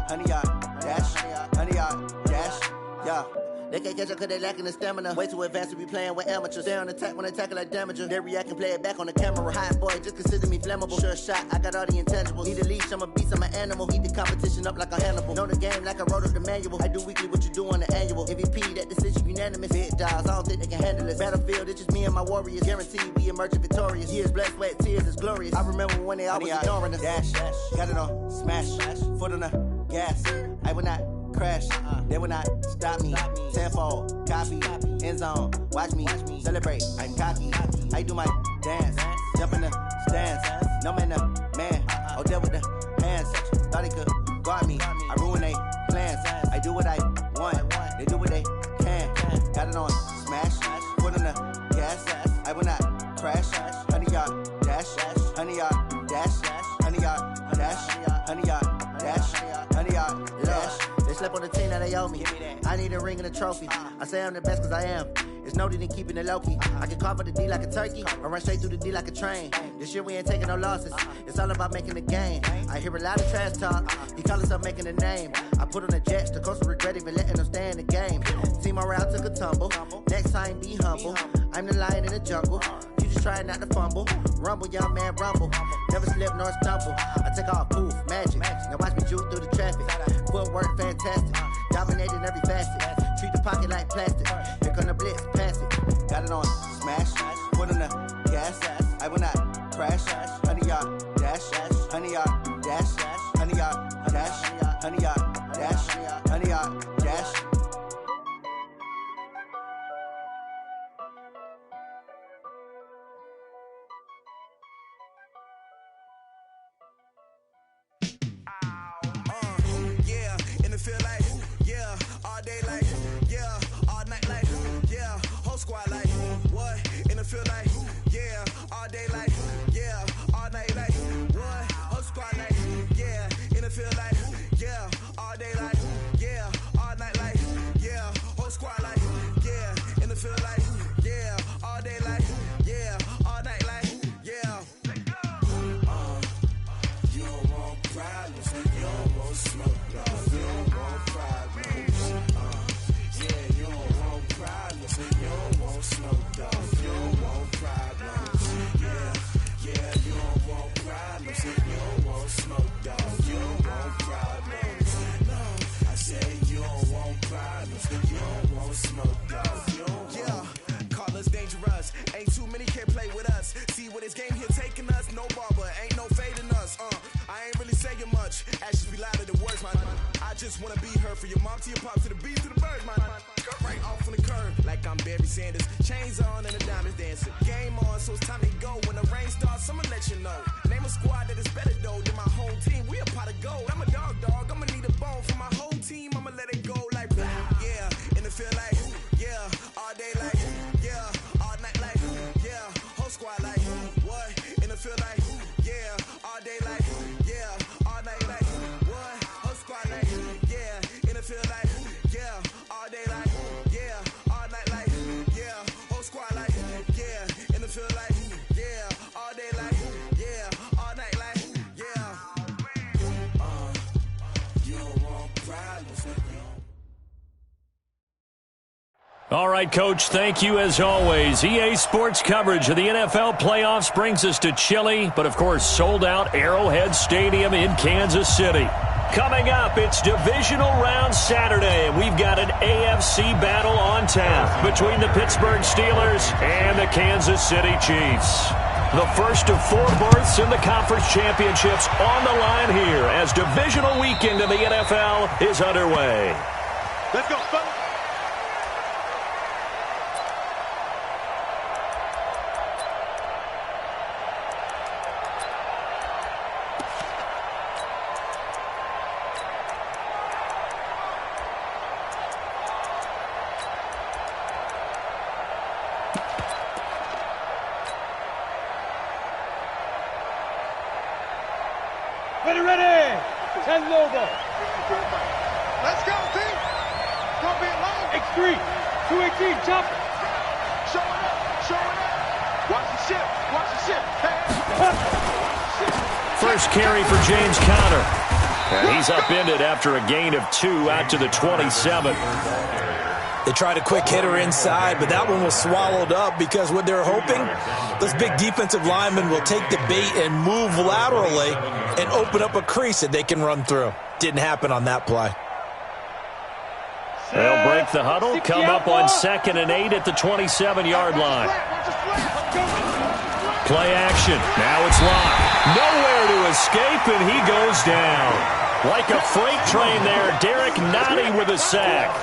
100 yard dash, 100 yard dash, yeah. They can't catch up cause they lacking the stamina. Way too advanced to be playing with amateurs. Stay on attack when they tackle like damager. They react and play it back on the camera. Hot boy, just consider me flammable. Sure shot, I got all the intangibles. Need a leash, I'm a beast, I'm an animal. Heat the competition up like a Hannibal. Know the game like I wrote up the manual. I do weekly what you do on the annual. MVP, that decision unanimous. Big dogs, I don't think they can handle it. Battlefield, it's just me and my warriors. Guaranteed we emerging victorious. Years, blood, sweat, tears, it's glorious. I remember when they always ignoring us. Dash, got it on, smash, foot on the gas. I will not crash, they will not stop me. Tenfold, copy, end zone, watch me celebrate. I'm cocky, I do my dance, jump in the stands. No man, the man, oh, there with the hands. Thought he could guard me, I ruin they plans. I do what I want, they do what they can. Got it on smash, foot on the gas. I will not crash, 100 yard dash, 100 yard dash, 100 yard dash, 100 yard dash, 100 yard dash. They slept on the team that they owe me. I need a ring and a trophy. I say I'm the best cause I am. It's no need in keeping it low-key. I can carve up the D like a turkey or run straight through the D like a train. This year we ain't taking no losses. It's all about making the game. I hear a lot of trash talk. He call himself making a name. I put on the Jets. The coach will regret even letting them stay in the game. Team morale took a tumble. Next time be humble. I'm the lion in the jungle. You just trying not to fumble. Rumble, young man, rumble. Never slip nor stumble. I take off, poof, magic. Now watch me juke through the traffic. Footwork fantastic. Dominating every facet. Treat the pocket like plastic. Here come the blitz, pass it. Got it on smash. Foot on the gas. I will not crash. 100 yard dash. 100 yard dash. 100 yard dash. 100 yard dash. 100 yard dash. Feel like, yeah, all day like, yeah, all night like, yeah, whole squad like, what, in the field like, yeah, all day like, yeah, all night like, what, whole squad like, yeah, in the field like, yeah, all day like, yeah, all night like, yeah, whole squad like, yeah, in the field like, yeah, all day like, yeah, all night like, yeah. You don't want problems, you don't want smoke, dog. You don't want problems. Yeah, you don't want problems. You don't want smoke, dog. You don't want problems. Yeah, you don't want problems. You don't want smoke, dog. You don't want problems. No, I said you don't want problems. You don't want smoke, dog. You don't want. Call us dangerous. Ain't too many can play with us. See what this game here taking us. No barber, ain't no fading us. I ain't really saying much. Actions be louder than words, man. I just wanna be heard for your mom to your pop to the beat to the birds, man. Cut right off on the curb like I'm Barry Sanders. Chains on and the diamonds dancing. Game on, so it's time to go. When the rain starts, I'ma let you know. Name a squad that is better though than my home team. We a pot of gold. I'm a dog. I'ma need a bone for my whole team. I'ma let it go like blah. Yeah, in the feel like yeah, all day like yeah, all night like yeah, whole squad like what? In the feel like yeah, all day like yeah, all night like what? Whole squad like yeah, in the feel like yeah, all day like yeah, all night like yeah, whole squad like yeah, in the feel like yeah, all day like yeah, all night like yeah. You don't want problems. All right, Coach, thank you as always. EA Sports coverage of the NFL playoffs brings us to chilly, but of course sold-out Arrowhead Stadium in Kansas City. Coming up, it's divisional round Saturday, and we've got an AFC battle on tap between the Pittsburgh Steelers and the Kansas City Chiefs. The first of 4 berths in the conference championships on the line here as divisional weekend in the NFL is underway. Let's go, folks. Ready. 10 low ball. Let's go, team. It's going to be a long. X3. 218, chop. Showing up. Watch the ship. Hey. First carry for James Conner. And he's upended after a gain of 2 out to the 27. They tried a quick hitter inside, but that one was swallowed up because what they're hoping, those big defensive linemen will take the bait and move laterally and open up a crease that they can run through. Didn't happen on that play. They'll break the huddle, come up on 2nd and 8 at the 27-yard line. Play action. Now it's locked. Nowhere to escape, and he goes down. Like a freight train there, Derek Nottie with a sack.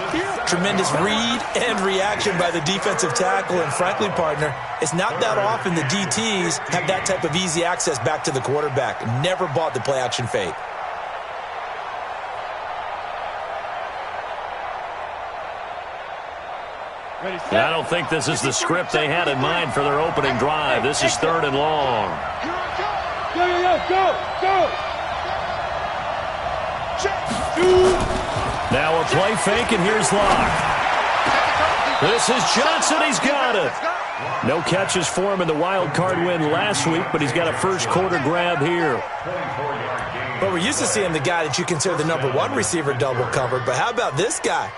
Tremendous read and reaction by the defensive tackle, and frankly, partner, it's not that often the DTs have that type of easy access back to the quarterback. Never bought the play-action fake. I don't think this is the script they had in mind for their opening drive. This is 3rd and long. Go! Now a play fake, and here's Locke. This is Johnson. He's got it. No catches for him in the wild card win last week, but he's got a first quarter grab here. But we're used to seeing the guy that you consider the #1 receiver double covered. But how about this guy?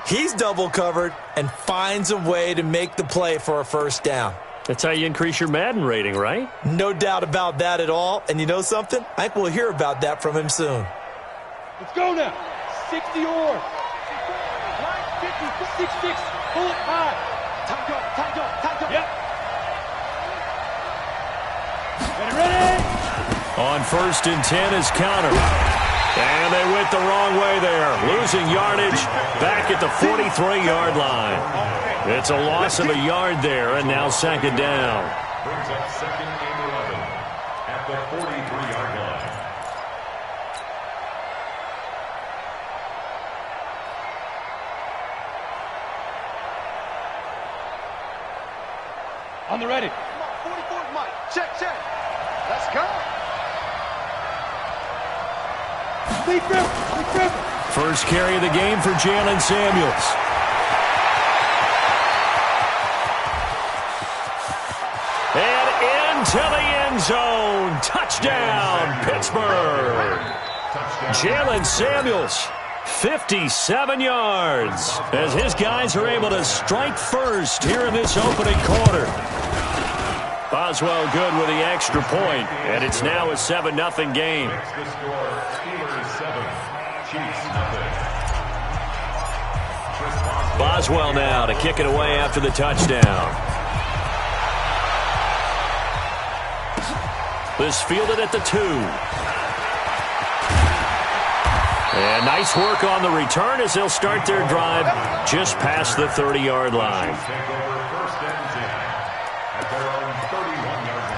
He's double covered and finds a way to make the play for a first down. That's how you increase your Madden rating, right? No doubt about that at all. And you know something? I think we'll hear about that from him soon. Let's go now. 60 or. Line 50, 6-6. Pull it high. Time go. Yep. Ready. On 1st and 10 is Counter. And they went the wrong way there. Losing yardage back at the 43-yard line. It's a loss of a yard there, and now 2nd down. Brings up 2nd and 11 at the 43-yard line. On the ready. Come on, 44's Mike. Check. Let's go. First carry of the game for Jalen Samuels. And into the end zone. Touchdown, Pittsburgh. Jalen Samuels, 57 yards, as his guys are able to strike first here in this opening quarter. Boswell good with the extra point, and it's now a 7-0 game. The score, Steelers 7, Chiefs nothing. Boswell now to kick it away after the touchdown. This fielded at the 2. And nice work on the return as they'll start their drive just past the 30-yard line. Take over 1st and 10 at their own 31-yard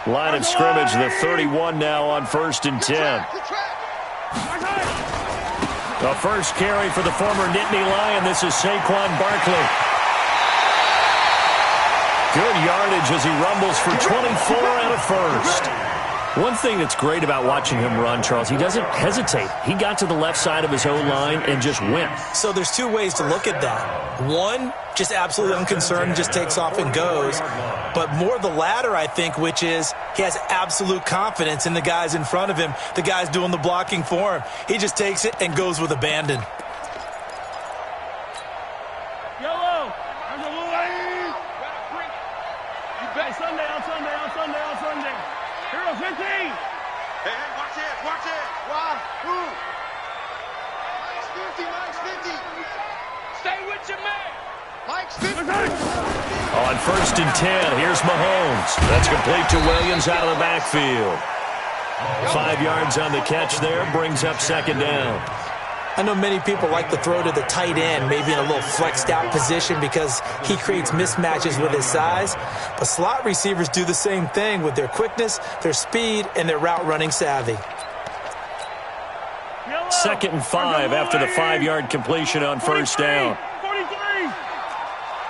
line. Line of scrimmage, the 31 now on 1st and 10. The first carry for the former Nittany Lion. This is Saquon Barkley. Good yardage as he rumbles for 24 and a first. One thing that's great about watching him run, Charles, he doesn't hesitate. He got to the left side of his O-line and just went. So there's 2 ways to look at that. One, just absolutely unconcerned, just takes off and goes. But more the latter, I think, which is he has absolute confidence in the guys in front of him, the guys doing the blocking for him. He just takes it and goes with abandon. Yellow. There's a little lane. You bet. Sunday. Hero 15. Hey, watch it. Why? Who? Mike's 50. Stay with your man. Mike's 50. On 1st and 10, here's Mahomes. That's complete to Williams out of the backfield. 5 yards on the catch there, brings up 2nd down. I know many people like to throw to the tight end, maybe in a little flexed out position because he creates mismatches with his size. But slot receivers do the same thing with their quickness, their speed, and their route running savvy. 2nd and 5 after the 5-yard completion on 1st down. 43.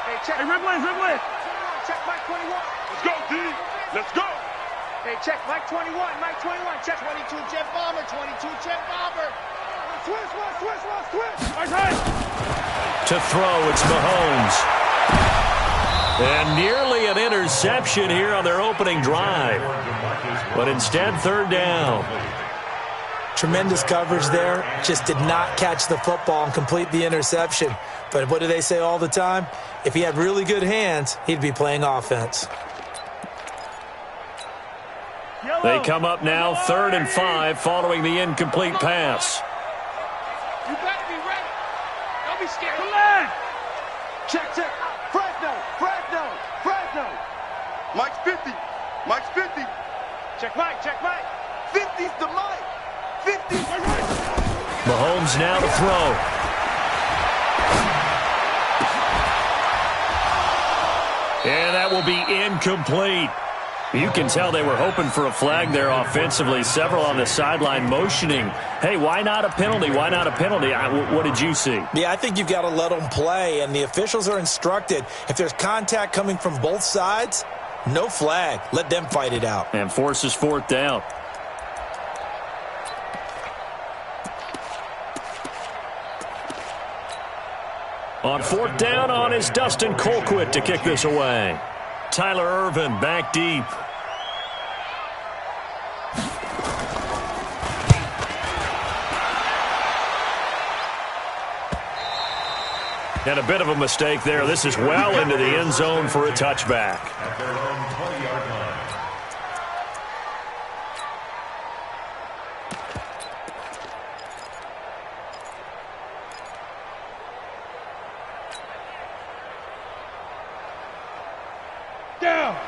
Hey, check. Hey, Ripley. Check Mike 21. Let's go, D. Let's go. Hey, check Mike 21. Check 22 Jet Bomber. 22 Jet Bomber. Switch. Right. To throw, it's Mahomes. And nearly an interception here on their opening drive. But instead, third down. Tremendous coverage there. Just did not catch the football and complete the interception. But what do they say all the time? If he had really good hands, he'd be playing offense. They come up now 3rd and 5 following the incomplete pass. You better be ready. Don't be scared. Come on. Check. Fresno. Mike's 50. Mike's 50. Check Mike. 50's the Mike. 50's the Mike. Mahomes now to throw. And that will be incomplete. You can tell they were hoping for a flag there offensively. Several on the sideline motioning, hey, why not a penalty? Why not a penalty? What did you see? Yeah, I think you've got to let them play, and the officials are instructed, if there's contact coming from both sides, no flag. Let them fight it out. And forces 4th down. On 4th down is Dustin Colquitt to kick this away. Tyler Ervin back deep. And a bit of a mistake there. This is well into the end zone for a touchback. At their own 20-yard line.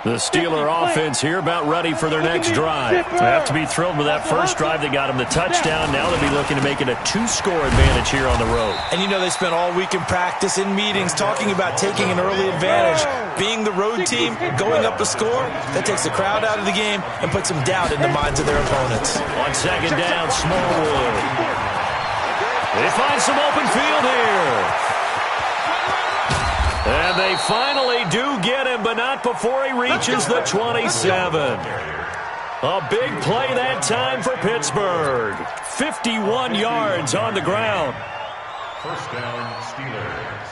The Steeler offense here about ready for their next drive. They have to be thrilled with that first drive. They got them the touchdown. Now they'll be looking to make it a 2-score advantage here on the road. And you know they spent all week in practice, in meetings, talking about taking an early advantage. Being the road team, going up a score, that takes the crowd out of the game and puts some doubt in the minds of their opponents. On 2nd down, Smallwood. They find some open field here. And they finally do get him, but not before he reaches the 27. A big play that time for Pittsburgh. 51 yards on the ground. First down, Steelers.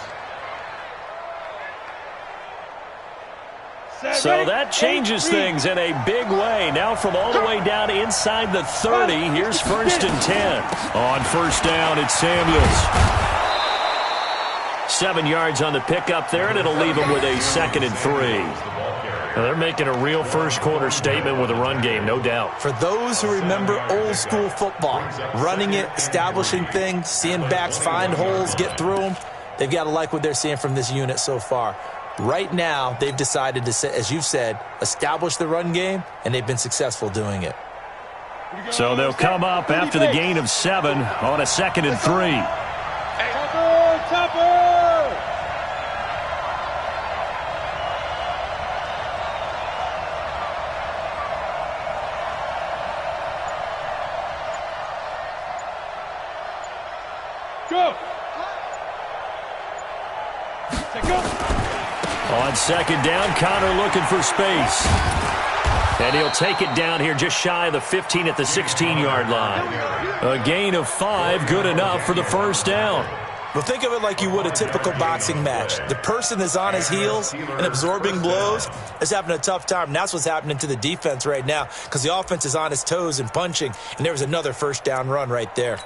So that changes things in a big way. Now from all the way down inside the 30, here's 1st and 10. On 1st down, it's Samuels. 7 yards on the pickup there, and it'll leave them with a 2nd and 3. Now they're making a real first-quarter statement with a run game, no doubt. For those who remember old-school football, running it, establishing things, seeing backs find holes, get through them, they've got to like what they're seeing from this unit so far. Right now, they've decided to, as you've said, establish the run game, and they've been successful doing it. So they'll come up after the gain of 7 on a 2nd and 3. Topper! Go! On 2nd down, Connor looking for space. And he'll take it down here just shy of the 15 at the 16-yard line. A gain of 5, good enough for the first down. Well, think of it like you would a typical boxing match. The person is on his heels and absorbing blows is having a tough time. And that's what's happening to the defense right now because the offense is on his toes and punching. And there was another first down run right there.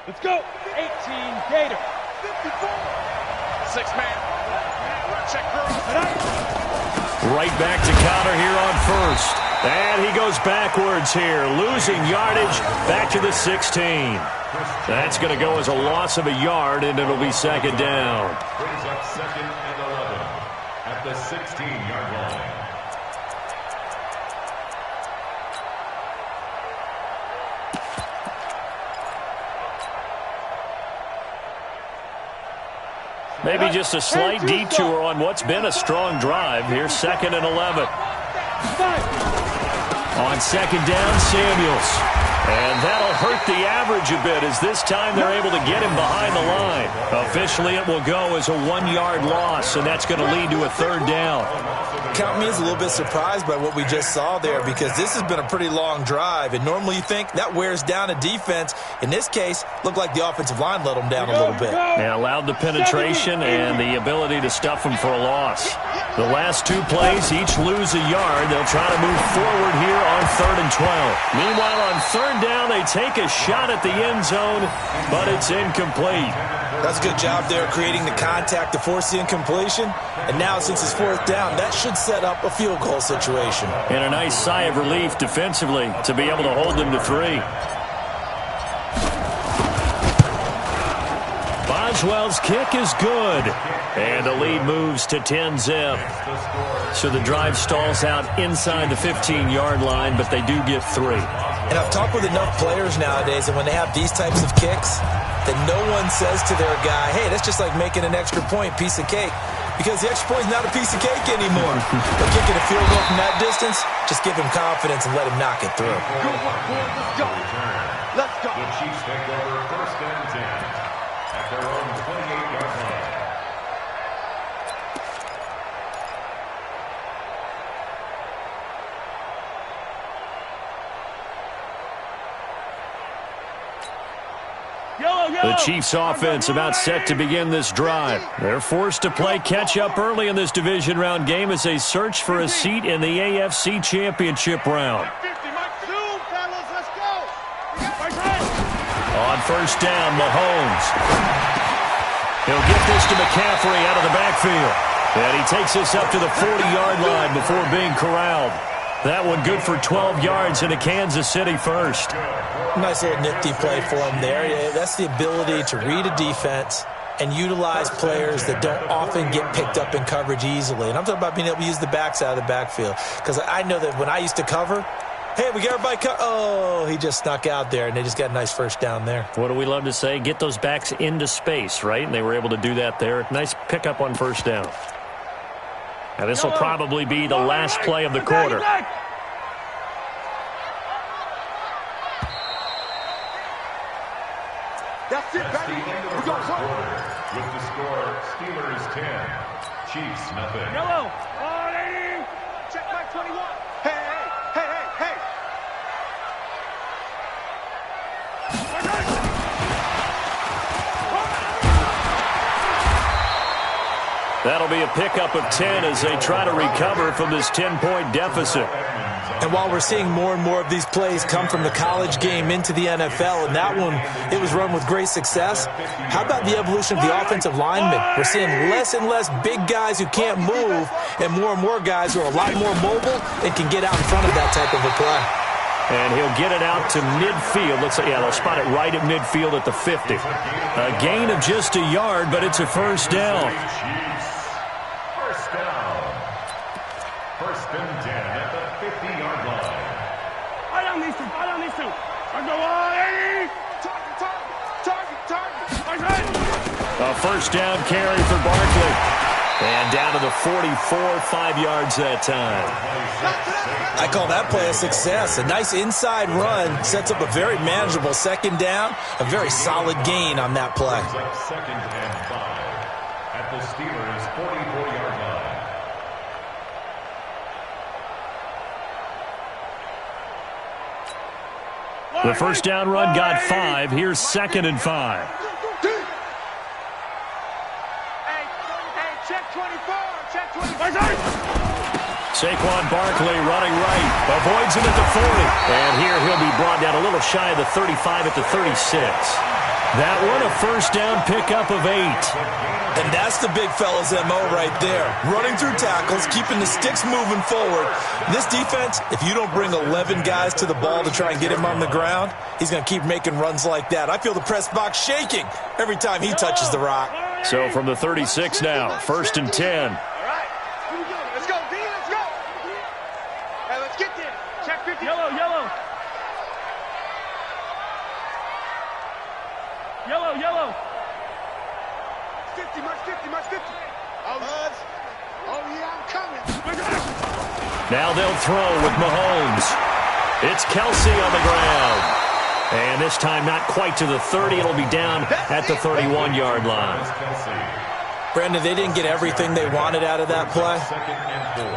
Let's go. 18 Gator. 54. 6-man. Check Right back to Connor here on 1st. And he goes backwards here, losing yardage back to the 16. That's going to go as a loss of a yard, and it'll be 2nd down. Brings up 2nd and 11 at the 16-yard line. Maybe just a slight detour on what's been a strong drive. Here's 2nd and 11. On 2nd down, Samuels. And that'll hurt the average a bit as this time they're able to get him behind the line. Officially, it will go as a 1-yard loss, and that's going to lead to a 3rd down. count me as a little bit surprised by what we just saw there, because this has been a pretty long drive, and normally you think that wears down a defense. In this case, looked like the offensive line let them down a little bit. Yeah, allowed the penetration and the ability to stuff them for a loss. The last two plays, each lose a yard. They'll try to move forward here on 3rd and 12. Meanwhile, on 3rd down, they take a shot at the end zone, but it's incomplete. That's a good job there, creating the contact to force the incompletion. And now, since it's 4th down, that should set up a field goal situation. And a nice sigh of relief defensively to be able to hold them to 3. Boswell's kick is good. And the lead moves to 10-zip. So the drive stalls out inside the 15-yard line, but they do get 3. And I've talked with enough players nowadays, and when they have these types of kicks, that no one says to their guy, hey, that's just like making an extra point, piece of cake. Because the extra point is not a piece of cake anymore. But kicking a field goal from that distance, just give him confidence and let him knock it through. Let's go. Let's go. The Chiefs take over 1st and 10 at their own 28-yard line. The Chiefs offense about set to begin this drive. They're forced to play catch-up early in this division round game as they search for a seat in the AFC Championship round. On 1st down, Mahomes. He'll get this to McCaffrey out of the backfield. And he takes this up to the 40-yard line before being corralled. That one good for 12 yards into Kansas City first. Nice little nifty play for him there. Yeah, that's the ability to read a defense and utilize players that don't often get picked up in coverage easily. And I'm talking about being able to use the backside of the backfield. Because I know that when I used to cover, hey, we got everybody oh, he just snuck out there, and they just got a nice 1st down there. What do we love to say? Get those backs into space, right? And they were able to do that there. Nice pickup on 1st down. Now, this will probably be the last play of the quarter. That's it, baby. We go quarter. With the score, Steelers 10, Chiefs nothing. Yellow. 180. Check back 21. Hey, hey, hey, hey, hey. That'll be a pickup of 10 as they try to recover from this 10-point deficit. And while we're seeing more and more of these plays come from the college game into the NFL, and that one, it was run with great success, how about the evolution of the offensive linemen? We're seeing less and less big guys who can't move and more guys who are a lot more mobile and can get out in front of that type of a play. And he'll get it out to midfield. Looks like, yeah, they'll spot it right at midfield at the 50. A gain of just a yard, but it's a 1st down. First down. 1st and 10 at the 50-yard line. I don't need to. I go 180. Target. A 1st down carry for Barkley. And down to the 44, 5 yards that time. I call that play a success. A nice inside run sets up a very manageable 2nd down. A very solid gain on that play. 2nd and 5 at the Steelers' 44-yard line. The 1st down run got 5. Here's 2nd and 5. Check 24. Check 24. Saquon Barkley running right. Avoids him at the 40. And here he'll be brought down a little shy of the 35 at the 36. That one a 1st down pickup of 8. And that's the big fella's MO right there. Running through tackles, keeping the sticks moving forward. This defense, if you don't bring 11 guys to the ball to try and get him on the ground, he's going to keep making runs like that. I feel the press box shaking every time he touches the rock. So from the 36 now, 1st and 10. All right. Let's go, D. Let's go. Hey, let's get there. Check 50. Yellow. Yellow. 50, much 50. Oh, yeah, I'm coming. Now they'll throw with Mahomes. It's Kelsey on the ground. And this time not quite to the 30. It'll be down at the 31-yard line. Brandon, they didn't get everything they wanted out of that play,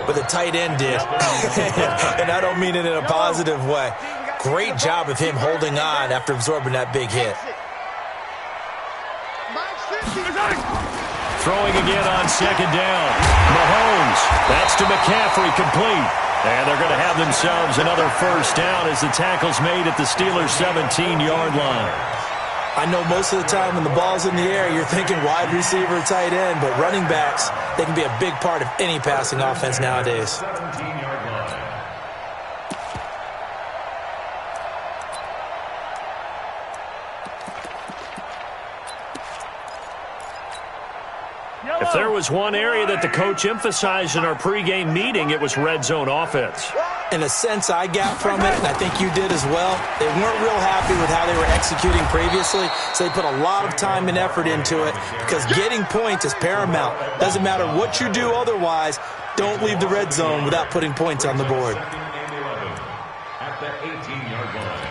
but the tight end did. And I don't mean it in a positive way. Great job of him holding on after absorbing that big hit. Throwing again on second down. Mahomes, that's to McCaffrey, complete. And they're going to have themselves another first down as the tackle's made at the Steelers' 17-yard line. I know most of the time when the ball's in the air, you're thinking wide receiver, tight end, but running backs, they can be a big part of any passing offense nowadays. 17-yard line. If there was one area that the coach emphasized in our pregame meeting, it was red zone offense. In a sense, I got from it, and I think you did as well, they weren't real happy with how they were executing previously, so they put a lot of time and effort into it because getting points is paramount. Doesn't matter what you do otherwise, don't leave the red zone without putting points on the board. At the 18-yard line.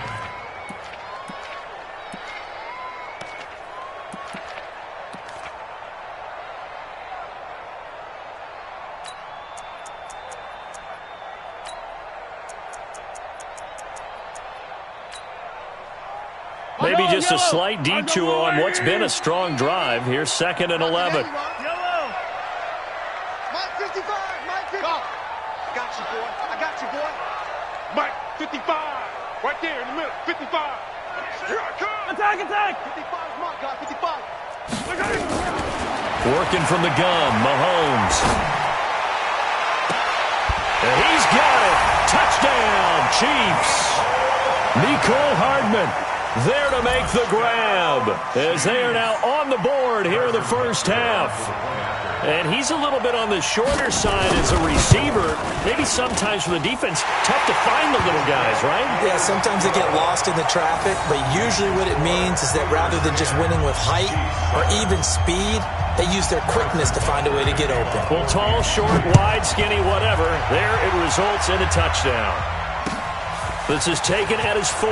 Maybe just a slight detour on what's been a strong drive. Here's 2nd and 11. Mike 55, Mike 55. I got you, boy. I got you, boy. Mike, 55. Right there in the middle. 55. Here I come. Attack, attack. 55 is my guy. 55. Look at it. Working from the gun, Mahomes. And he's got it. Touchdown, Chiefs. Nicole Hardman there to make the grab as they are now on the board here in the first half. And he's a little bit on the shorter side as a receiver. Maybe sometimes for the defense, tough to find the little guys, right? Yeah, sometimes they get lost in the traffic, but usually what it means is that rather than just winning with height or even speed, they use their quickness to find a way to get open. Well, tall, short, wide, skinny, whatever, there it results in a touchdown. This is taken at his 4.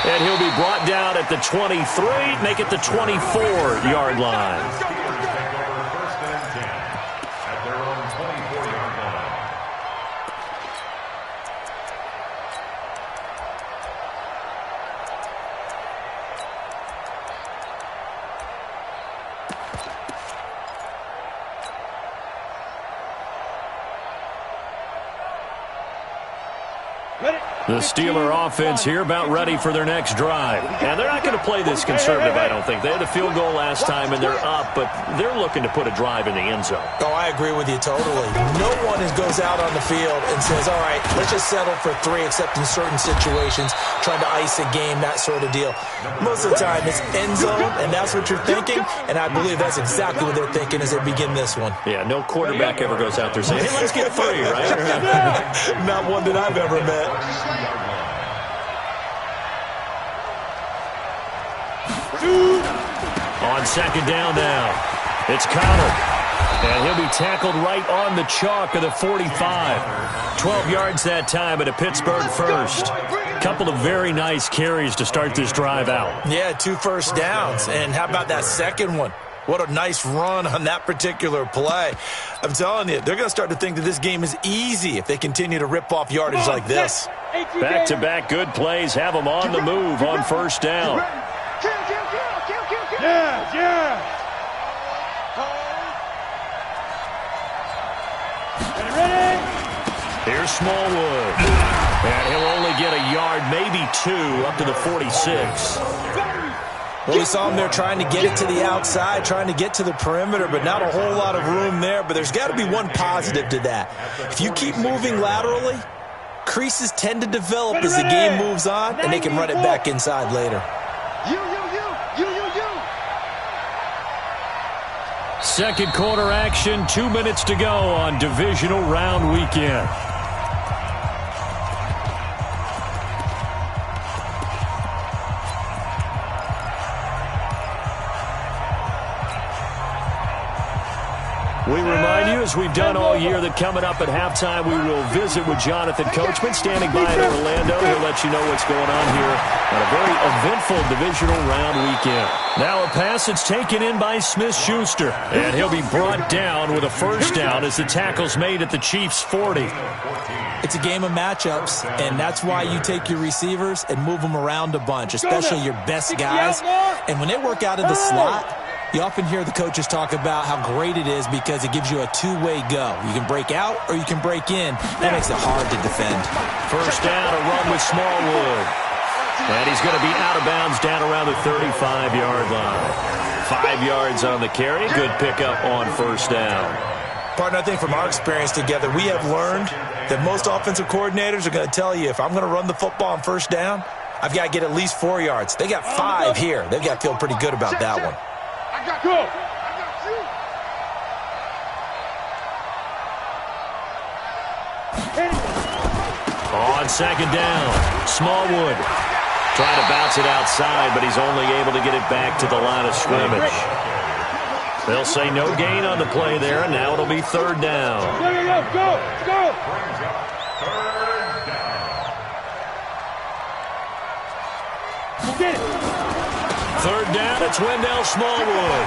And he'll be brought down at the 23, make it the 24-yard line. First and 10 at their own 24-yard line. The Steeler offense here about ready for their next drive. And they're not going to play this conservative, I don't think. They had a field goal last time, and they're up, but they're looking to put a drive in the end zone. Oh, I agree with you totally. No one goes out on the field and says, all right, let's just settle for 3, except in certain situations, trying to ice a game, that sort of deal. Most of the time, it's end zone, and that's what you're thinking, and I believe that's exactly what they're thinking as they begin this one. Yeah, no quarterback ever goes out there saying, hey, let's get 3, right? Not one that I've ever met. On second down now, it's Connor. And he'll be tackled right on the chalk of the 45. 12 yards that time at a Pittsburgh first. Couple of very nice carries to start this drive out. Yeah, 2 first downs. And how about that second one? What a nice run on that particular play. I'm telling you, they're going to start to think that this game is easy if they continue to rip off yardage like this. Back-to-back good plays have them on the move on first down. Yeah. Here's Smallwood. And he'll only get a yard, maybe 2, up to the 46. Well, we saw him there trying to get it to the outside, trying to get to the perimeter, but not a whole lot of room there. But there's got to be one positive to that. If you keep moving laterally, creases tend to develop as the game moves on, and they can run it back inside later. Second quarter action, 2 minutes to go on divisional round weekend. We remind you, as we've done all year, that coming up at halftime, we will visit with Jonathan Coachman, standing by in Orlando. He'll let you know what's going on here on a very eventful divisional round weekend. Now a pass that's taken in by Smith-Schuster, and he'll be brought down with a first down as the tackle's made at the Chiefs' 40. It's a game of matchups, and that's why you take your receivers and move them around a bunch, especially your best guys. And when they work out of the slot, you often hear the coaches talk about how great it is because it gives you a two-way go. You can break out or you can break in. That makes it hard to defend. First down, a run with Smallwood. And he's going to be out of bounds down around the 35-yard line. 5 yards on the carry. Good pickup on first down. Partner, I think from our experience together, we have learned that most offensive coordinators are going to tell you, if I'm going to run the football on first down, I've got to get at least 4 yards. They got 5 here. They've got to feel pretty good about that one. Go. On second down, Smallwood trying to bounce it outside, but he's only able to get it back to the line of scrimmage. They'll say no gain on the play there, and now it'll be third down. Go. Third down, it's Wendell Smallwood.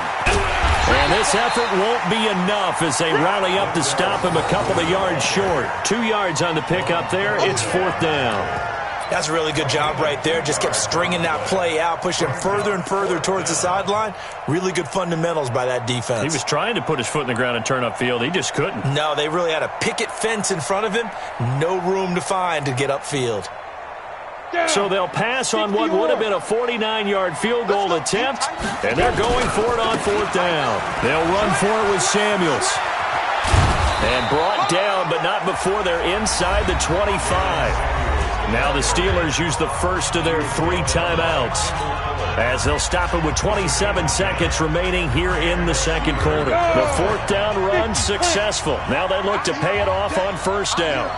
And this effort won't be enough as they rally up to stop him a couple of yards short. 2 yards on the pickup there. It's fourth down. That's a really good job right there. Just kept stringing that play out, pushing him further and further towards the sideline. Really good fundamentals by that defense. He was trying to put his foot in the ground and turn upfield. He just couldn't. No, they really had a picket fence in front of him. No room to find to get upfield. So they'll pass on what would have been a 49-yard field goal attempt, and they're going for it on fourth down. They'll run for it with Samuels. And brought down, but not before they're inside the 25. Now the Steelers use the first of their 3 timeouts as they'll stop it with 27 seconds remaining here in the second quarter. The fourth down run successful. Now they look to pay it off on first down.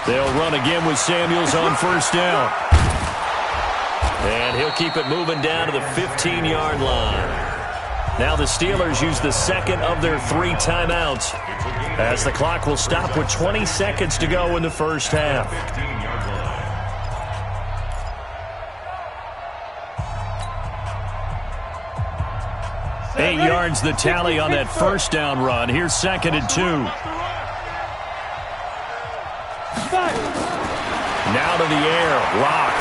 They'll run again with Samuels on first down. And he'll keep it moving down to the 15-yard line. Now the Steelers use the second of their 3 timeouts as the clock will stop with 20 seconds to go in the first half. 8 yards the tally on that first down run. Here's second and 2. Now to the air. Rock.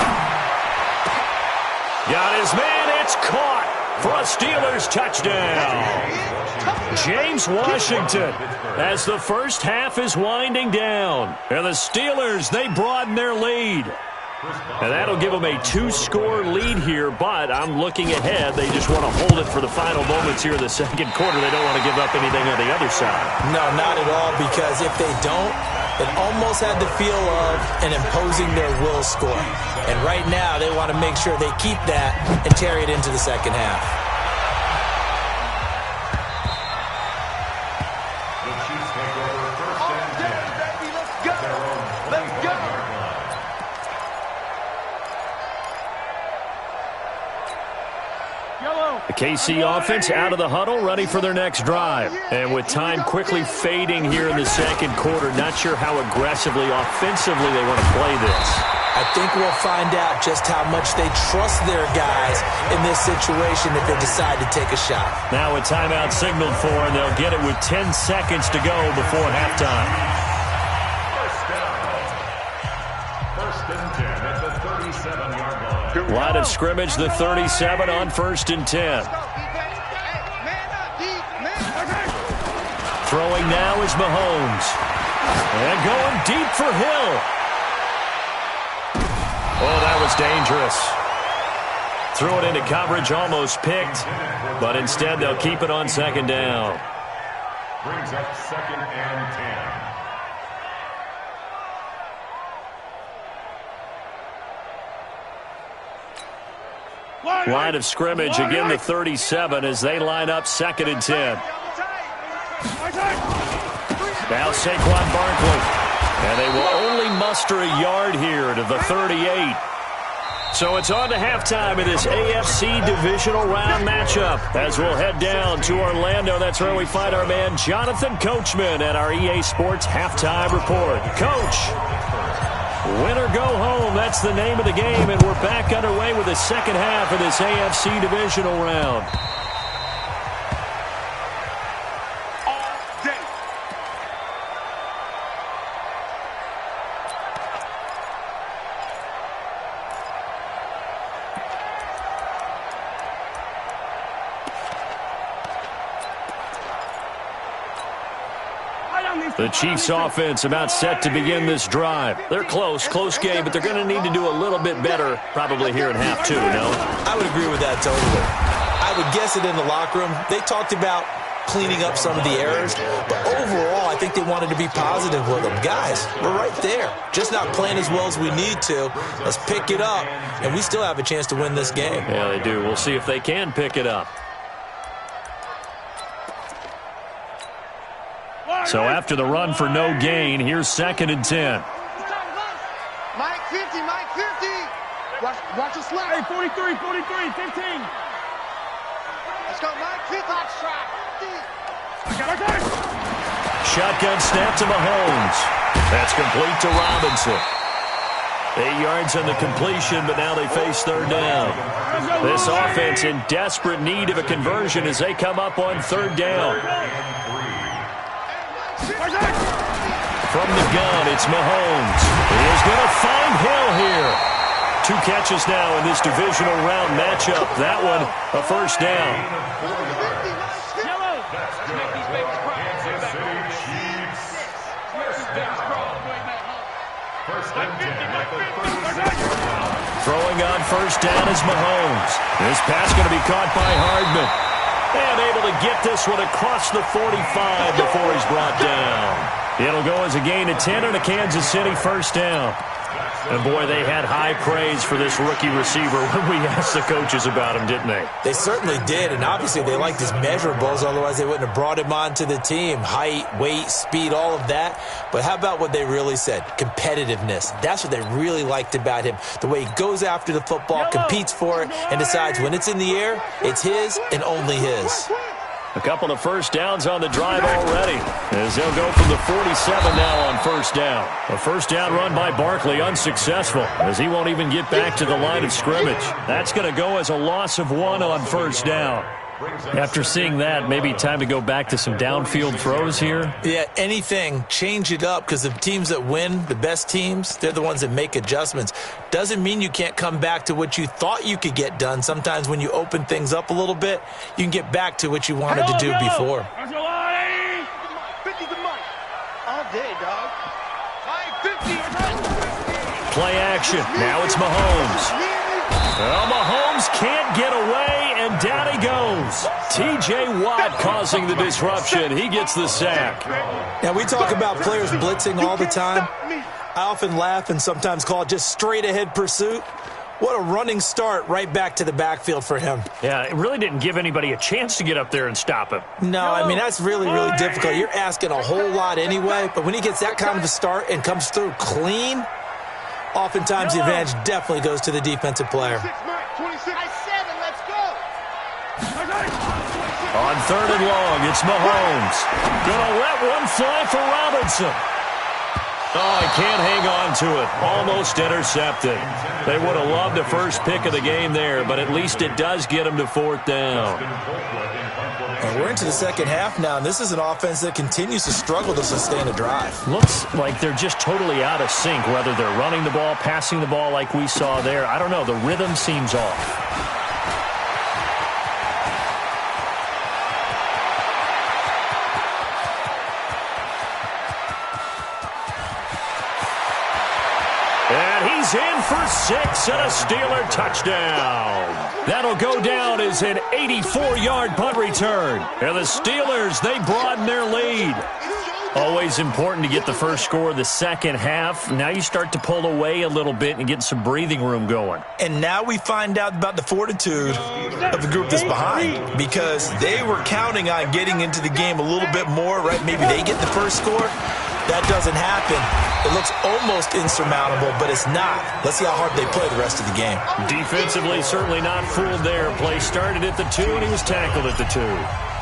Got his man. It's caught for a Steelers touchdown. James Washington as the first half is winding down. And the Steelers, they broaden their lead. And that'll give them a 2-score lead here, but I'm looking ahead. They just want to hold it for the final moments here in the second quarter. They don't want to give up anything on the other side. No, not at all, because if they don't, it almost had the feel of an imposing their will score. And right now, they want to make sure they keep that and carry it into the second half. The Chiefs take over first and 10. Let's go. Let's go. The KC offense out of the huddle, ready for their next drive. And with time quickly fading here in the second quarter, not sure how aggressively, offensively they want to play this. I think we'll find out just how much they trust their guys in this situation if they decide to take a shot. Now a timeout signaled for, and they'll get it with 10 seconds to go before halftime. First and 10 at the 37-yard line. Line of scrimmage, the 37 on first and 10. Throwing now is Mahomes. And going deep for Hill. Oh, that was dangerous. Threw it into coverage, almost picked. But instead, they'll keep it on second down. Brings up second and 10. Line of scrimmage, again the 37 as they line up second and 10. Now Saquon Barkley. And they will only muster a yard here to the 38. So it's on to halftime in this AFC divisional round matchup. As we'll head down to Orlando, that's where we find our man Jonathan Coachman at our EA Sports Halftime Report. Coach, win or go home, that's the name of the game, and we're back underway with the second half of this AFC divisional round. The Chiefs offense about set to begin this drive. They're close game, but they're going to need to do a little bit better probably here in half two, no? I would agree with that totally. I would guess it in the locker room. They talked about cleaning up some of the errors, but overall I think they wanted to be positive with them. Guys, we're right there. Just not playing as well as we need to. Let's pick it up, and we still have a chance to win this game. Yeah, they do. We'll see if they can pick it up. So after the run for no gain, here's 2nd and 10. Mike 50, Mike 50. Watch the slide. Hey, 43, 15. Let's go, Mike 50. Shotgun snap to Mahomes. That's complete to Robinson. 8 yards on the completion, but now they face 3rd down. This offense in desperate need of a conversion as they come up on 3rd down. From the gun, it's Mahomes. He is going to find Hill here. 2 catches now in this divisional round matchup. That one, a 1st down. Throwing on 1st down is Mahomes. This pass going to be caught by Hardman. And able to get this one across the 45 before he's brought down. It'll go as a gain of 10 and a Kansas City 1st down. And, boy, they had high praise for this rookie receiver when we asked the coaches about him, didn't they? They certainly did, and obviously they liked his measurables, otherwise they wouldn't have brought him onto the team. Height, weight, speed, all of that. But how about what they really said? Competitiveness. That's what they really liked about him. The way he goes after the football, competes for it, and decides when it's in the air, it's his and only his. A couple of 1st downs on the drive already, as they'll go from the 47 now on 1st down. A 1st down run by Barkley unsuccessful, as he won't even get back to the line of scrimmage. That's going to go as a loss of 1 on 1st down. After seeing that, maybe time to go back to some downfield throws here. Yeah, anything. Change it up, because the teams that win, the best teams, they're the ones that make adjustments. Doesn't mean you can't come back to what you thought you could get done. Sometimes when you open things up a little bit, you can get back to what you wanted to do before. 50 to Mike. All day, dog. Mike 50. Play action. Now it's Mahomes. Well, Mahomes can't get away, and down he goes. T.J. Watt causing the disruption. He gets the sack. Now, we talk about players blitzing all the time. I often laugh and sometimes call it just straight-ahead pursuit. What a running start right back to the backfield for him. Yeah, it really didn't give anybody a chance to get up there and stop him. No, I mean, that's really, really difficult. You're asking a whole lot anyway, but when he gets that kind of a start and comes through clean, oftentimes the advantage definitely goes to the defensive player. 26, 7, let's go. On 3rd and long, it's Mahomes. Gonna let one fly for Robinson. Oh, he can't hang on to it. Almost intercepted. They would have loved the first pick of the game there, but at least it does get him to 4th down. And we're into the second half now, and this is an offense that continues to struggle to sustain a drive. Looks like they're just totally out of sync, whether they're running the ball, passing the ball like we saw there. I don't know. The rhythm seems off. And he's in for 6 and a Steeler touchdown. That'll go down as an 84-yard punt return. And the Steelers, they broaden their lead. Always important to get the first score of the second half. Now you start to pull away a little bit and get some breathing room going. And now we find out about the fortitude of the group that's behind, because they were counting on getting into the game a little bit more, right? Maybe they get the first score. that doesn't happen, it looks almost insurmountable, but it's not. Let's see how hard they play the rest of the game. Defensively, certainly not fooled there. Play started at the 2, and he was tackled at the 2.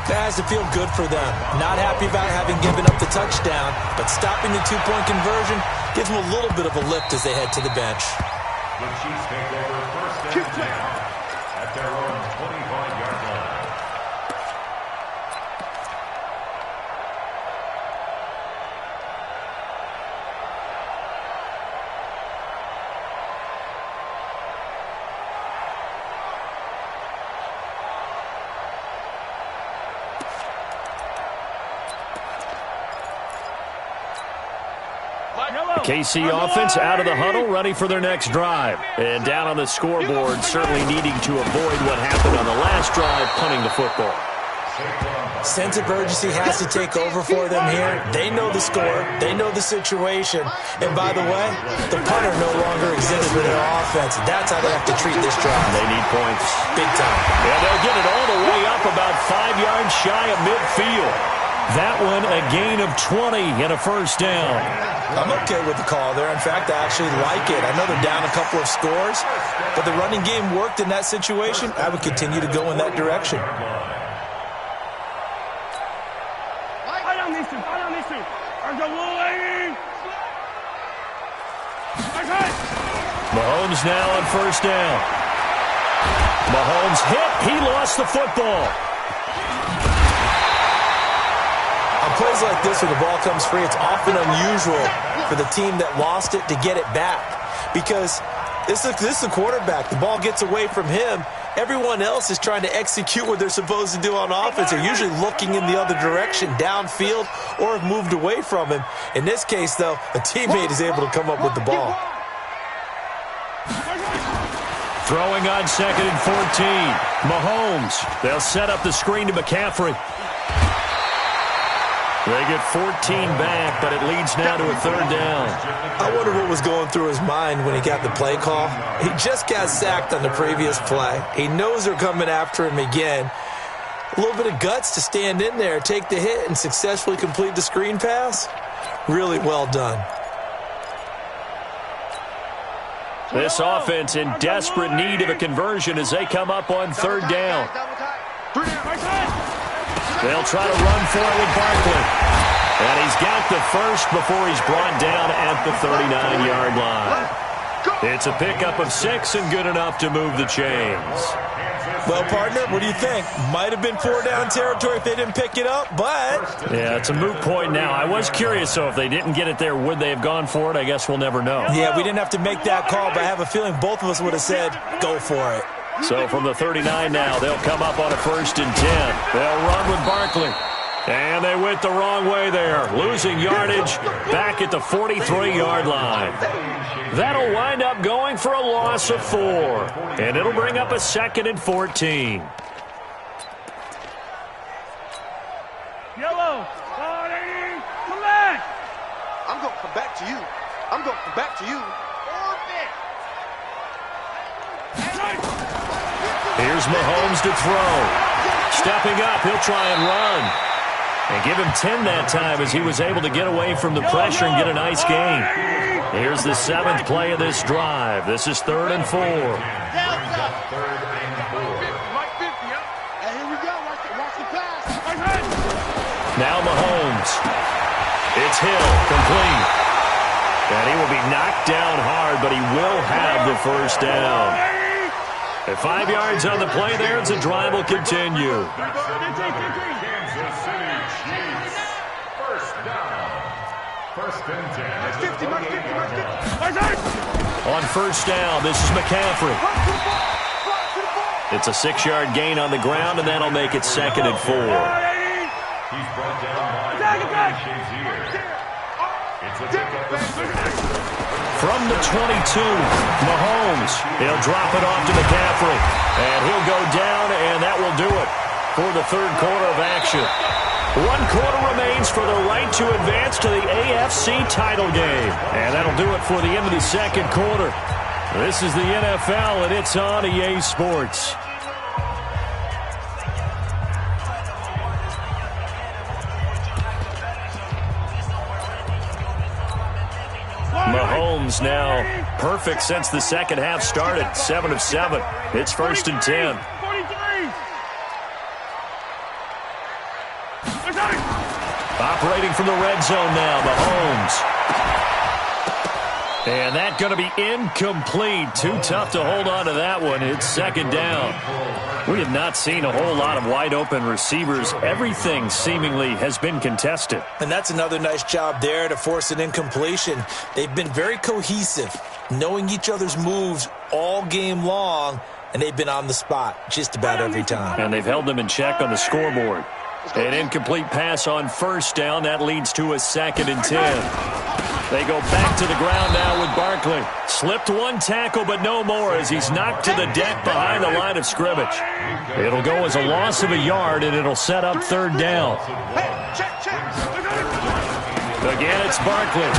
That has to feel good for them. Not happy about having given up the touchdown, but stopping the 2-point conversion gives them a little bit of a lift as they head to the bench. The Chiefs take over first and 10 at their own 25-yard line. KC offense out of the huddle, ready for their next drive. And down on the scoreboard, certainly needing to avoid what happened on the last drive, punting the football. Sense of urgency has to take over for them here. They know the score. They know the situation. And by the way, the punter no longer exists for their offense. That's how they have to treat this drive. They need points. Big time. Yeah, they'll get it all the way up about 5 yards shy of midfield. That one a gain of 20 and a first down. I'm okay with the call there. In fact, I actually like it. I know they're down a couple of scores, but the running game worked in that situation. I would continue to go in that direction. Mahomes now on first down. Mahomes hit. He lost the football. On plays like this where the ball comes free, it's often unusual for the team that lost it to get it back because this is the quarterback. The ball gets away from him. Everyone else is trying to execute what they're supposed to do on offense. They're usually looking in the other direction, downfield, or have moved away from him. In this case, though, a teammate is able to come up with the ball. Throwing on 2nd and 14. Mahomes. They'll set up the screen to McCaffrey. They get 14 back, but it leads now to a third down. I wonder what was going through his mind when he got the play call. He just got sacked on the previous play. He knows they're coming after him again. A little bit of guts to stand in there, take the hit, and successfully complete the screen pass. Really well done. This offense in desperate need of a conversion as they come up on third down. They'll try to run for it with Barkley. And he's got the first before he's brought down at the 39-yard line. It's a pickup of 6 and good enough to move the chains. Well, partner, what do you think? Might have been 4-down territory if they didn't pick it up, but... Yeah, it's a moot point now. I was curious, so if they didn't get it there, would they have gone for it? I guess we'll never know. Yeah, we didn't have to make that call, but I have a feeling both of us would have said, go for it. So from the 39 now, they'll come up on a 1st and 10. They'll run with Barkley. And they went the wrong way there, losing yardage back at the 43-yard line. That'll wind up going for a loss of 4. And it'll bring up a 2nd and 14. Yellow, come back. I'm going to come back to you. I'm going to come back to you. Here's Mahomes to throw. Stepping up, he'll try and run. And give him 10 that time as he was able to get away from the pressure and get a nice gain. Here's the 7th play of this drive. This is 3rd and 4. Now Mahomes. It's Hill, complete. And he will be knocked down hard, but he will have the first down. At 5 yards on the play there, the drive will continue. Kansas City Chiefs. First down. 1st and 10. On first down, this is McCaffrey. It's a 6-yard gain on the ground, and that'll make it 2nd and 4. He's brought down by Shazier. It's a pickup of 6. From the 22, Mahomes. He'll drop it off to McCaffrey. And he'll go down, and that will do it for the 3rd quarter of action. 1 quarter remains for the right to advance to the AFC title game. And that'll do it for the end of the 2nd quarter. This is the NFL, and it's on EA Sports. Mahomes now perfect since the second half started. 7 of 7. It's 1st and 10. Operating from the red zone now, Mahomes. And that's going to be incomplete. Too tough to hold on to that one. It's 2nd down. We have not seen a whole lot of wide-open receivers. Everything seemingly has been contested. And that's another nice job there to force an incompletion. They've been very cohesive, knowing each other's moves all game long, and they've been on the spot just about every time. And they've held them in check on the scoreboard. An incomplete pass on 1st down. That leads to a 2nd and 10. They go back to the ground now with Barkley. Slipped one tackle, but no more as he's knocked to the deck behind the line of scrimmage. It'll go as a loss of a yard, and it'll set up 3rd down. Again, it's Barkley.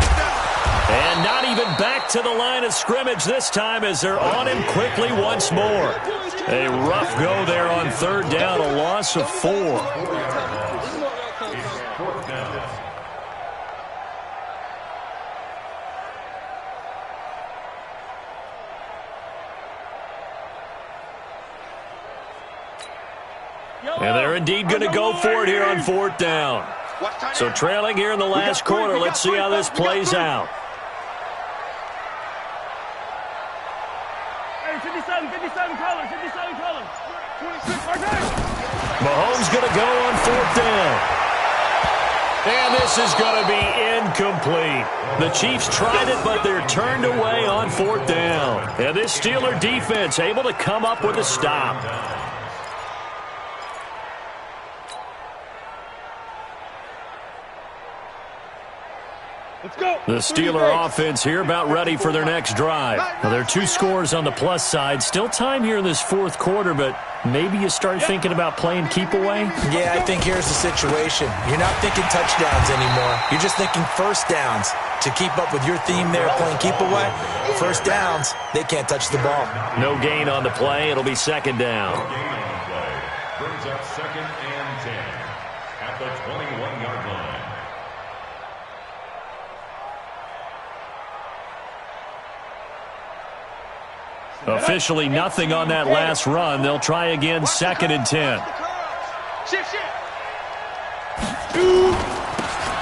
And not even back to the line of scrimmage this time as they're on him quickly once more. A rough go there on 3rd down, a loss of 4. And they're indeed going to go for it here on 4th down. So trailing here in the last quarter. Let's see how this plays out. Mahomes going to go on 4th down. And this is going to be incomplete. The Chiefs tried it, but they're turned away on 4th down. And this Steeler defense able to come up with a stop. The Steeler offense here about ready for their next drive. Now, there are 2 scores on the plus side. Still time here in this 4th quarter, but maybe you start thinking about playing keep away? Yeah, I think here's the situation. You're not thinking touchdowns anymore. You're just thinking 1st downs. To keep up with your theme there, playing keep away, 1st downs, they can't touch the ball. No gain on the play. It'll be 2nd down. No gain on the play. Brings up 2nd and 10 at the 21-yard line. Officially nothing on that last run. They'll try again, 2nd and 10.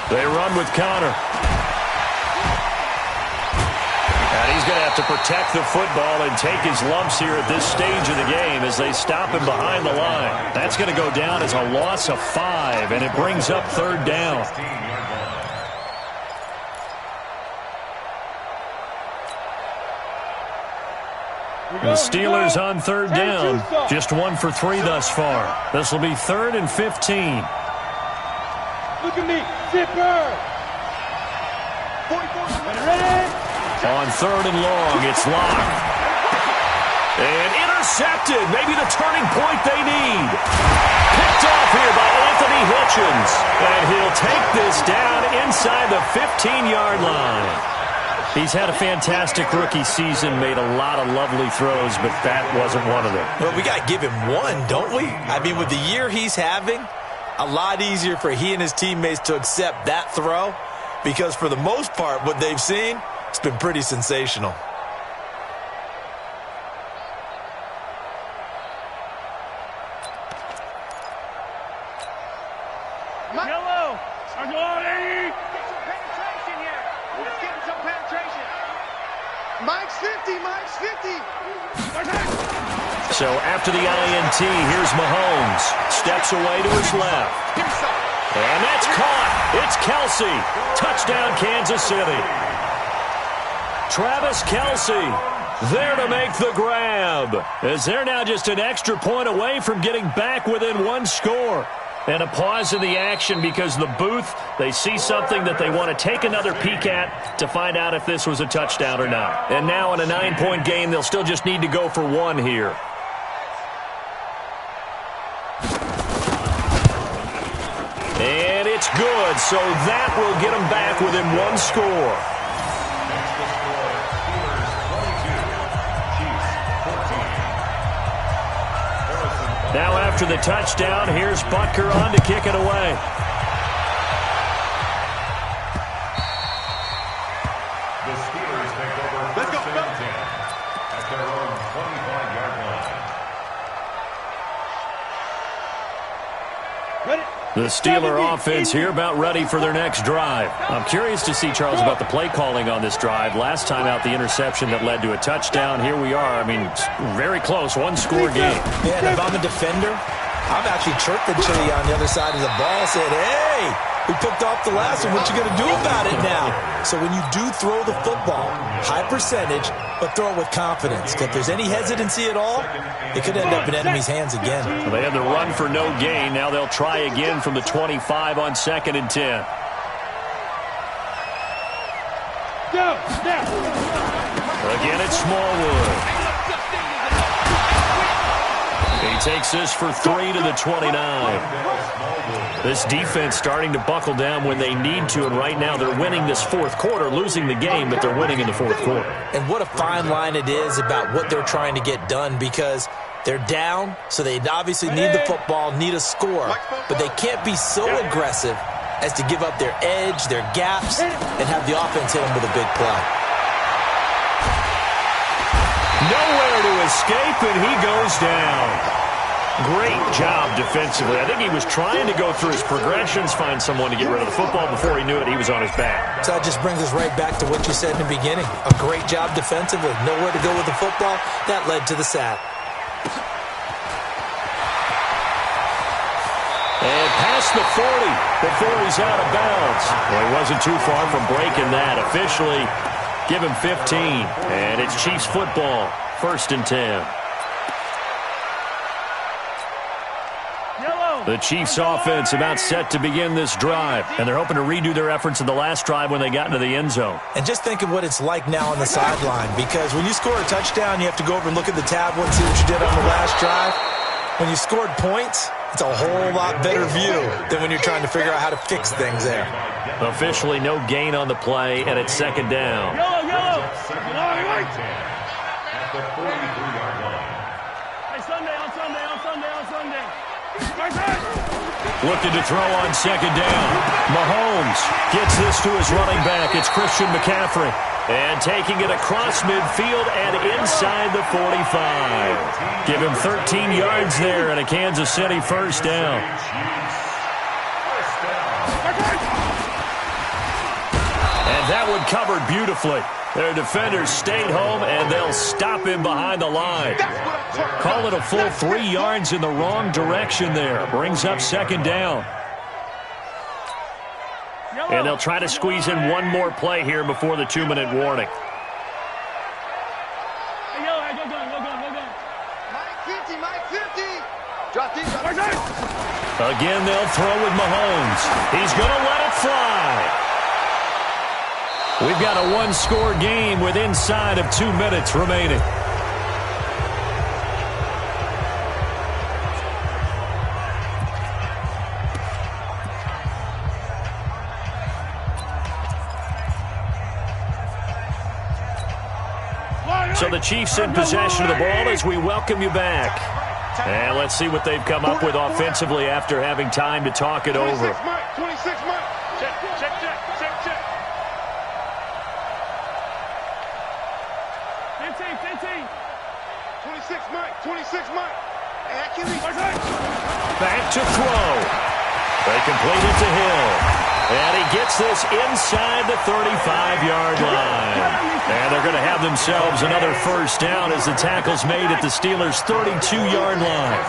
They run with Connor. And he's going to have to protect the football and take his lumps here at this stage of the game as they stop him behind the line. That's going to go down as a loss of 5, and it brings up 3rd down. The Steelers on 3rd down. Just 1 for 3 thus far. This will be 3rd and 15. Look at me. Zipper. On 3rd and long, it's Locke. And intercepted. Maybe the turning point they need. Picked off here by Anthony Hitchens. And he'll take this down inside the 15-yard line. He's had a fantastic rookie season, made a lot of lovely throws, but that wasn't one of them. Well, we got to give him one, don't we? I mean, with the year he's having, a lot easier for he and his teammates to accept that throw because for the most part, what they've seen, it's been pretty sensational. Yellow. I'm going, Eddie. Penetration here. Let's get some penetration. Mike's 50. Mike's 50. So after the INT, here's Mahomes. Steps away to his left. And that's caught. It's Kelsey. Touchdown, Kansas City. Travis Kelsey there to make the grab, as they're now just an extra point away from getting back within 1 score. And a pause in the action because the booth, they see something that they want to take another peek at to find out if this was a touchdown or not. And now in a 9-point game, they'll still just need to go for 1 here. And it's good, so that will get them back within 1 score. Now after the touchdown, here's Butker on to kick it away. The Steelers take over first and 10 at their own 25-yard line. The Steeler offense here about ready for their next drive. I'm curious to see, Charles, about the play calling on this drive. Last time out, the interception that led to a touchdown. Here we are. I mean, very close, one-score game. Yeah, and if I'm a defender, I'm actually chirping Chili on the other side of the ball, saying, hey, we picked off the last one. What you going to do about it now? So when you do throw the football, high percentage, but throw it with confidence. If there's any hesitancy at all, it could end up in enemy's hands again. Well, they had the run for no gain. Now they'll try again from the 25 on 2nd and 10. Again, it's Smallwood. He takes this for 3 to the 29. This defense starting to buckle down when they need to, and right now they're winning this fourth quarter, losing the game, but they're winning in the fourth quarter. And what a fine line it is about what they're trying to get done, because they're down, so they obviously need the football, need a score, but they can't be so aggressive as to give up their edge, their gaps, and have the offense hit them with a big play. Nowhere to escape, and he goes down. Great job defensively. I think he was trying to go through his progressions, find someone to get rid of the football. Before he knew it, he was on his back. So that just brings us right back to what you said in the beginning. A great job defensively. Nowhere to go with the football. That led to the sack. And past the 40 before he's out of bounds. Well, he wasn't too far from breaking that. Officially, give him 15. And it's Chiefs football, 1st and 10. The Chiefs offense about set to begin this drive, and they're hoping to redo their efforts in the last drive when they got into the end zone. And just think of what it's like now on the sideline, because when you score a touchdown, you have to go over and look at the tablet and see what you did on the last drive. When you scored points, it's a whole lot better view than when you're trying to figure out how to fix things there. Officially no gain on the play, and it's 2nd down. At the 43-yard line. Hey, Sunday. Looking to throw on 2nd down. Mahomes gets this to his running back. It's Christian McCaffrey. And taking it across midfield and inside the 45. Give him 13 yards there and a Kansas City first down. And that one covered beautifully. Their defenders stayed home, and they'll stop him behind the line. Call it a full 3 yards in the wrong direction there. Brings up 2nd down. And they'll try to squeeze in one more play here before the 2-minute warning. Again, they'll throw with Mahomes. He's going to let it fly. We've got a one-score game with inside of 2 minutes remaining. So the Chiefs in possession of the ball as we welcome you back. And let's see what they've come up with offensively after having time to talk it over. 26 Mike. Check. 26 Mike. Back to throw. They complete it to Hill. And he gets this inside the 35-yard line. And they're going to have themselves another first down as the tackle's made at the Steelers' 32-yard line.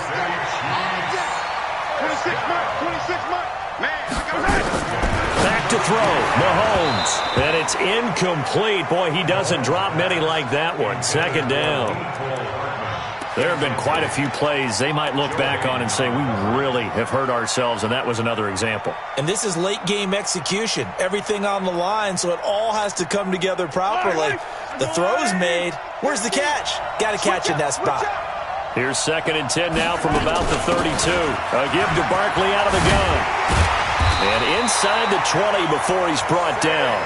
26 Mike. Back to throw. Mahomes. And it's incomplete. Boy, he doesn't drop many like that one. 2nd down. There have been quite a few plays they might look back on and say, we really have hurt ourselves, and that was another example. And this is late-game execution. Everything on the line, so it all has to come together properly. The throw's made. Where's the catch? Got to catch in that spot. Here's 2nd and 10 now from about the 32. A give to Barkley out of the gun. And inside the 20 before he's brought down.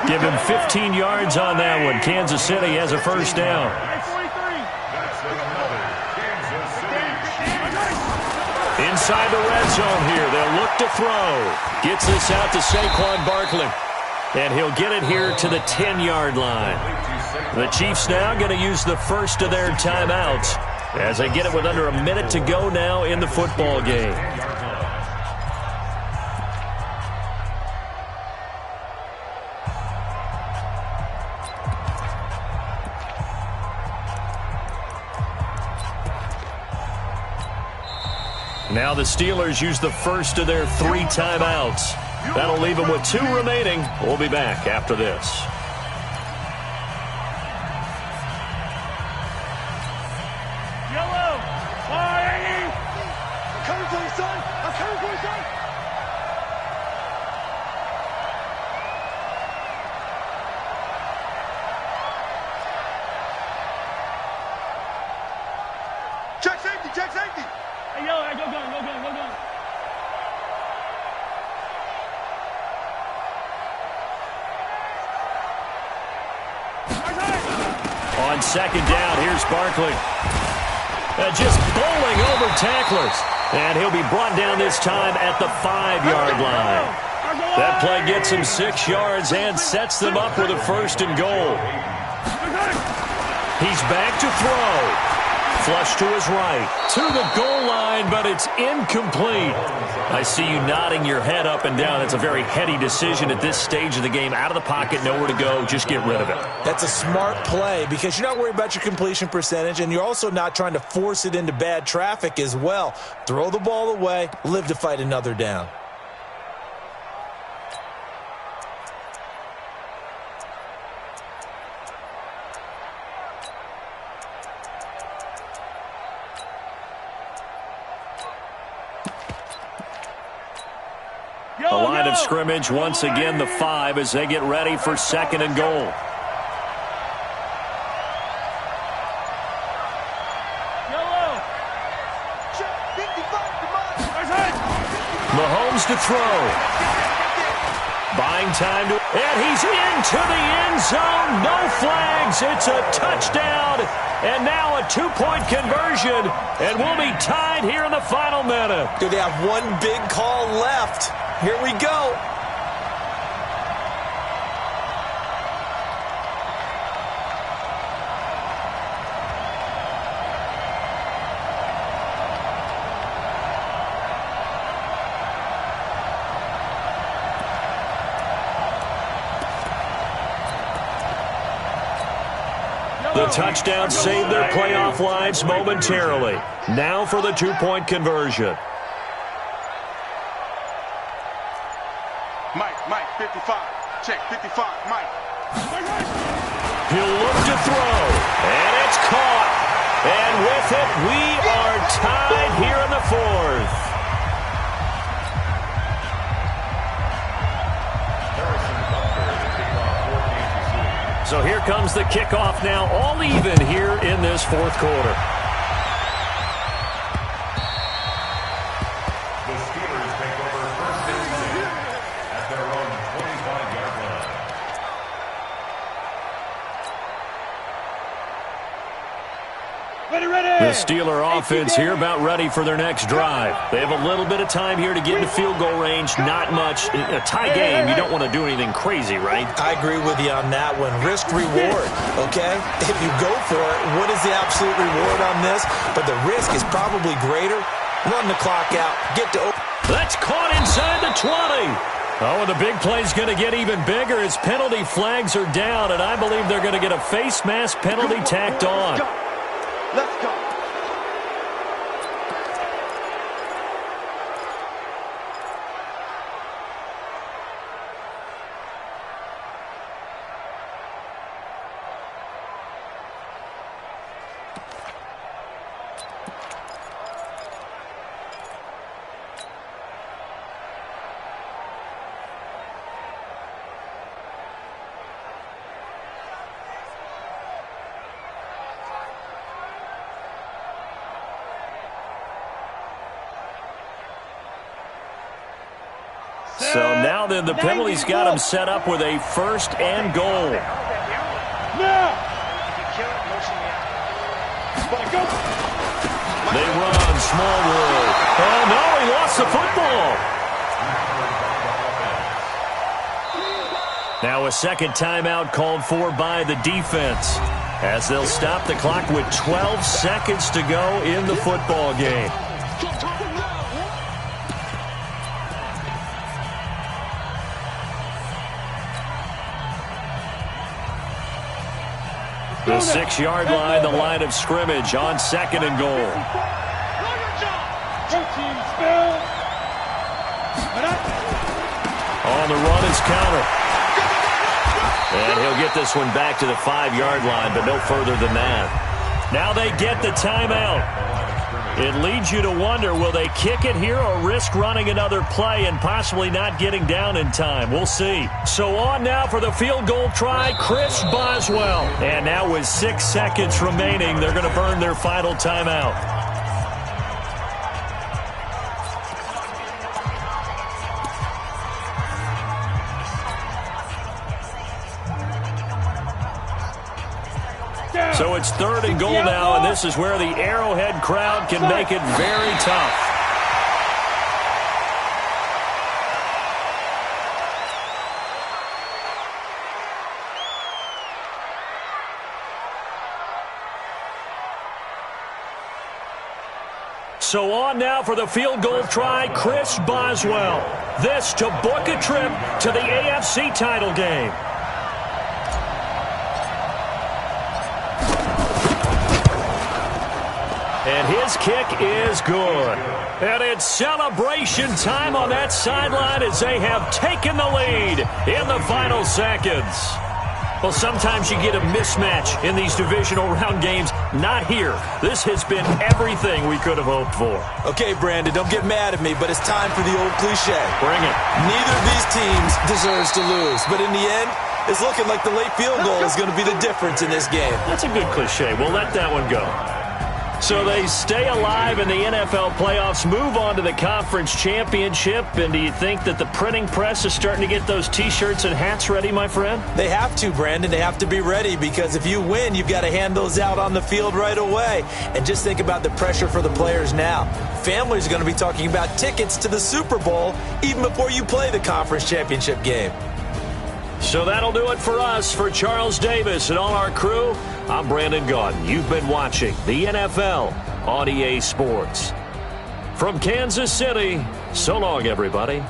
Give him 15 yards on that one. Kansas City has a first down. Inside the red zone here. They'll look to throw. Gets this out to Saquon Barkley. And he'll get it here to the 10-yard line. The Chiefs now going to use the first of their timeouts as they get it with under a minute to go now in the football game. Now the Steelers use the first of their 3 timeouts. That'll leave them with 2 remaining. We'll be back after this. Yellow! I'm coming for you, son! I'm coming for you, son! Check safety! Check safety! Hey, yellow, go gun, go gun, go gun. On second down, here's Barkley. Just bowling over tacklers. And he'll be brought down this time at the 5-yard line. That play gets him 6 yards and sets them up with a 1st and goal. He's back to throw. Flush to his right. To the goal line, but it's incomplete. I see you nodding your head up and down. It's a very heady decision at this stage of the game. Out of the pocket, nowhere to go. Just get rid of it. That's a smart play because you're not worried about your completion percentage, and you're also not trying to force it into bad traffic as well. Throw the ball away, live to fight another down. The line of scrimmage, once again, the 5 as they get ready for 2nd and goal. Mahomes to throw. Buying time and he's into the end zone. No flags. It's a touchdown. And now a 2-point conversion. And we'll be tied here in the final minute. Do they have one big call left? Here we go. The touchdown saved their playoff lives momentarily. Now for the 2-point conversion. Mike, 55. Check, 55, Mike. He'll look to throw, and it's caught. And with it, we are tied here in the 4th. So here comes the kickoff now, all even here in this 4th quarter. The Steelers take over 1st and 10 at their own 25-yard line. Ready. The Steeler offense here about ready for their next drive. They have a little bit of time here to get into field goal range. Not much. A tie game, you don't want to do anything crazy, right? I agree with you on that one. Risk reward, okay? If you go for it, what is the absolute reward on this? But the risk is probably greater. Run the clock out. Get to... That's caught inside the 20. Oh, and the big play's going to get even bigger as penalty flags are down, and I believe they're going to get a face mask penalty tacked on. Let's go. So now then, the penalty's got him set up with a 1st and goal. They run, Smallwood. Oh, no, he lost the football. Now a second timeout called for by the defense, as they'll stop the clock with 12 seconds to go in the football game. The 6-yard line, the line of scrimmage on second and goal. On the run is counter. And he'll get this one back to the 5-yard line, but no further than that. Now they get the timeout. It leads you to wonder, will they kick it here or risk running another play and possibly not getting down in time? We'll see. So on now for the field goal try, Chris Boswell. And now with 6 seconds remaining, they're going to burn their final timeout. So it's third and goal now, and this is where the Arrowhead crowd can make it very tough. So on now for the field goal try, Chris Boswell. This to book a trip to the AFC title game. And his kick is good. And it's celebration time on that sideline as they have taken the lead in the final seconds. Well, sometimes you get a mismatch in these divisional round games. Not here. This has been everything we could have hoped for. Okay, Brandon, don't get mad at me, but it's time for the old cliche. Bring it. Neither of these teams deserves to lose, but in the end, it's looking like the late field goal is going to be the difference in this game. That's a good cliche. We'll let that one go. So they stay alive in the NFL playoffs, move on to the conference championship, and do you think that the printing press is starting to get those T-shirts and hats ready, my friend? They have to, Brandon. They have to be ready because if you win, you've got to hand those out on the field right away. And just think about the pressure for the players now. Families are going to be talking about tickets to the Super Bowl even before you play the conference championship game. So that'll do it for us. For Charles Davis and all our crew, I'm Brandon Gaudin. You've been watching the NFL on EA Sports. From Kansas City, so long, everybody.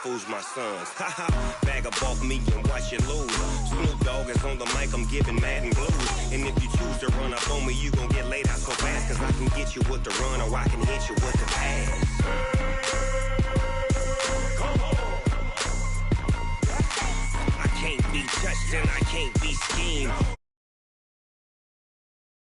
Fools my sons. Haha, bag of off me and watch you lose. Snoop Dogg is on the mic, I'm giving Madden blues. And if you choose to run up on me, you gon' get laid out so fast. Cause I can get you with the run or I can hit you with the pass. Come on. I can't be touched and I can't be schemed.